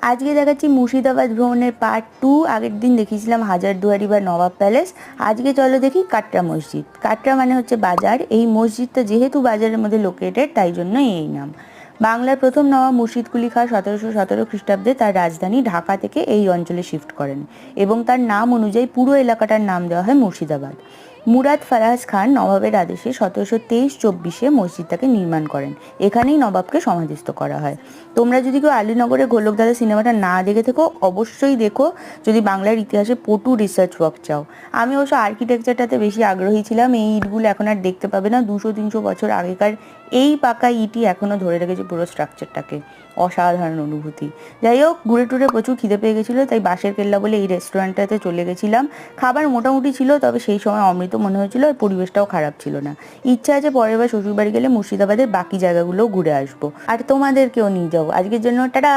আজকে দেখাচ্ছি মুর্শিদাবাদ ভ্রমণের পার্ট 2। আগের দিন দেখিয়েছিলাম হাজারদুয়ারি বা নবাব প্যালেস। আজকে চলো দেখি কাটরা মসজিদ। কাটরা মানে হচ্ছে বাজার। এই মসজিদটা যেহেতু বাজারের মধ্যে লোকেটেড, তাই জন্য এই নাম। বাংলার প্রথম নবাব মুর্শিদ কুলি খাঁ 1717 খ্রিস্টাব্দে তার রাজধানী ঢাকা থেকে এই অঞ্চলে শিফট করেন এবং তার নাম অনুযায়ী পুরো এলাকাটার নাম দেওয়া হয় মুর্শিদাবাদ। মুরাদ ফারাজ খান নবাবের আদেশে 1723-24 মসজিদটাকে নির্মাণ করেন। এখানেই নবাবকে সমাধিস্থ করা হয়। তোমরা যদি কেউ আলীনগরের গোলকধাঁধা সিনেমাটা না দেখে থেকো, অবশ্যই দেখো যদি বাংলার ইতিহাসে পটু রিসার্চ ওয়ার্ক চাও। আমি অবশ্য আর্কিটেকচারটাতে বেশি আগ্রহী ছিলাম। এই ইটগুলো এখন আর দেখতে পাবে না। 200-300 বছর আগেকার এই পাকা ইটই এখনও ধরে রেখেছে পুরো স্ট্রাকচারটাকে। অসাধারণ অনুভূতি। যাই হোক, ঘুরে টুরে প্রচুর খিদে পেয়ে গেছিলো, তাই বাঁশের কেল্লা বলে এই রেস্টুরেন্টটাতে চলে গেছিলাম। খাবার মোটামুটি ছিল, তবে সেই সময় অমৃত মনে হয়েছিল আর পরিবেশটাও খারাপ ছিল না। ইচ্ছা আছে পরের বার শ্বশুরবাড়ি গেলে মুর্শিদাবাদের বাকি জায়গাগুলোও ঘুরে আসবো আর তোমাদেরকেও নিয়ে যাবো। আজকের জন্য টাটা।